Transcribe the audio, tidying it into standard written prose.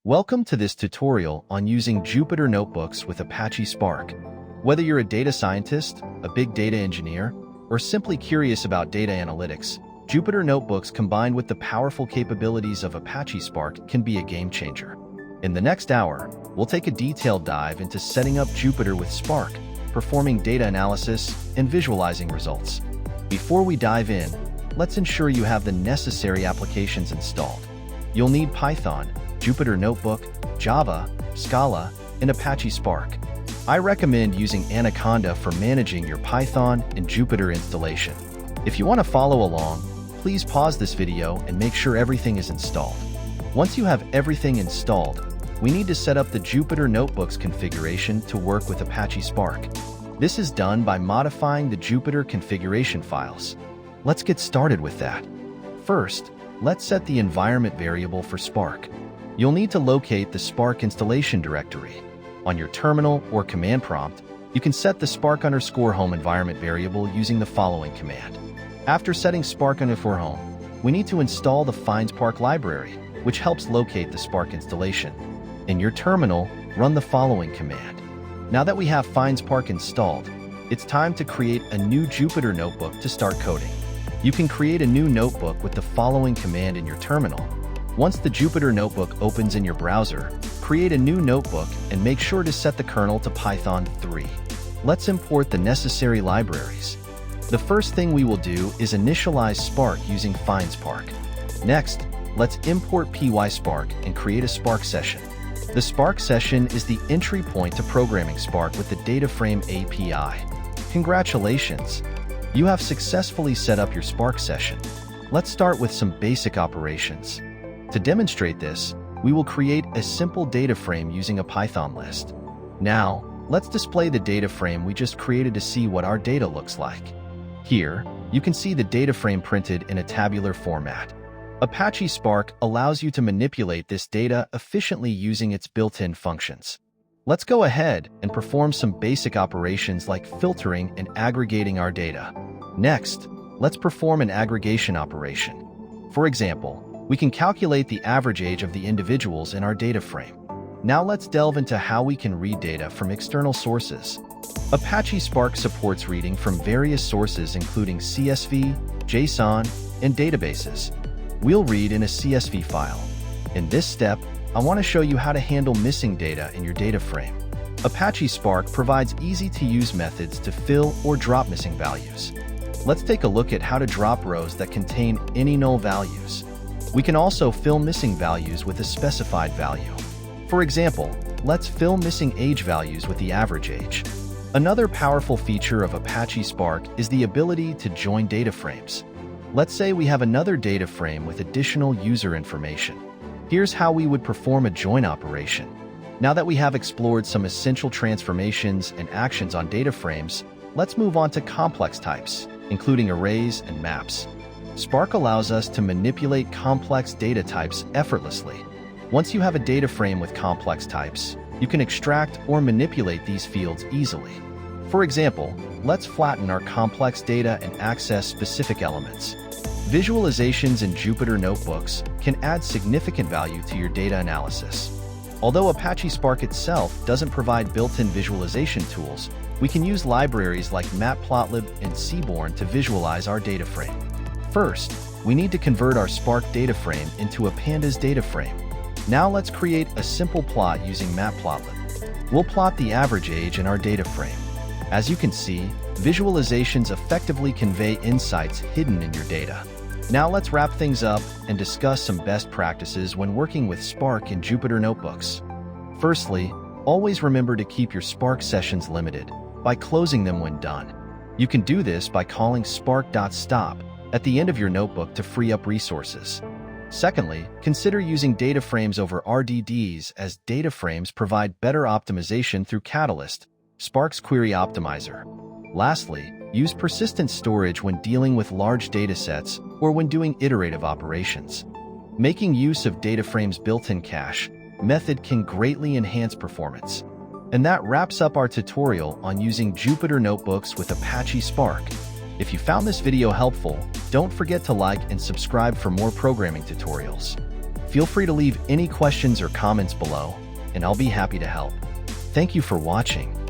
Welcome to this tutorial on using Jupyter Notebooks with Apache Spark. Whether you're a data scientist, a big data engineer, or simply curious about data analytics, Jupyter Notebooks combined with the powerful capabilities of Apache Spark can be a game changer. In the next hour, we'll take a detailed dive into setting up Jupyter with Spark, performing data analysis, and visualizing results. Before we dive in, let's ensure you have the necessary applications installed. You'll need Python, Jupyter Notebook, Java, Scala, and Apache Spark. I recommend using Anaconda for managing your Python and Jupyter installation. If you want to follow along, please pause this video and make sure everything is installed. Once you have everything installed, we need to set up the Jupyter Notebooks configuration to work with Apache Spark. This is done by modifying the Jupyter configuration files. Let's get started with that. First, let's set the environment variable for Spark. You'll need to locate the Spark installation directory. On your terminal or command prompt, you can set the Spark_home environment variable using the following command. After setting Spark_home, we need to install the FindSpark library, which helps locate the Spark installation. In your terminal, run the following command. Now that we have FindSpark installed, it's time to create a new Jupyter notebook to start coding. You can create a new notebook with the following command in your terminal. Once the Jupyter Notebook opens in your browser, create a new notebook and make sure to set the kernel to Python 3. Let's import the necessary libraries. The first thing we will do is initialize Spark using FindSpark. Next, let's import PySpark and create a Spark session. The Spark session is the entry point to programming Spark with the DataFrame API. Congratulations! You have successfully set up your Spark session. Let's start with some basic operations. To demonstrate this, we will create a simple data frame using a Python list. Now, let's display the data frame we just created to see what our data looks like. Here, you can see the data frame printed in a tabular format. Apache Spark allows you to manipulate this data efficiently using its built-in functions. Let's go ahead and perform some basic operations like filtering and aggregating our data. Next, let's perform an aggregation operation. For example, we can calculate the average age of the individuals in our data frame. Now let's delve into how we can read data from external sources. Apache Spark supports reading from various sources including CSV, JSON, and databases. We'll read in a CSV file. In this step, I want to show you how to handle missing data in your data frame. Apache Spark provides easy-to-use methods to fill or drop missing values. Let's take a look at how to drop rows that contain any null values. We can also fill missing values with a specified value. For example, let's fill missing age values with the average age. Another powerful feature of Apache Spark is the ability to join data frames. Let's say we have another data frame with additional user information. Here's how we would perform a join operation. Now that we have explored some essential transformations and actions on data frames, let's move on to complex types, including arrays and maps. Spark allows us to manipulate complex data types effortlessly. Once you have a data frame with complex types, you can extract or manipulate these fields easily. For example, let's flatten our complex data and access specific elements. Visualizations in Jupyter Notebooks can add significant value to your data analysis. Although Apache Spark itself doesn't provide built-in visualization tools, we can use libraries like Matplotlib and Seaborn to visualize our data frame. First, we need to convert our Spark data frame into a Pandas data frame. Now let's create a simple plot using Matplotlib. We'll plot the average age in our data frame. As you can see, visualizations effectively convey insights hidden in your data. Now let's wrap things up and discuss some best practices when working with Spark in Jupyter Notebooks. Firstly, always remember to keep your Spark sessions limited by closing them when done. You can do this by calling spark.stop at the end of your notebook to free up resources. Secondly, consider using data frames over RDDs, as data frames provide better optimization through Catalyst, Spark's query optimizer. Lastly, use persistent storage when dealing with large data sets or when doing iterative operations. Making use of data frames' built-in cache method can greatly enhance performance. And that wraps up our tutorial on using Jupyter Notebooks with Apache Spark. If you found this video helpful, don't forget to like and subscribe for more programming tutorials. Feel free to leave any questions or comments below, and I'll be happy to help. Thank you for watching.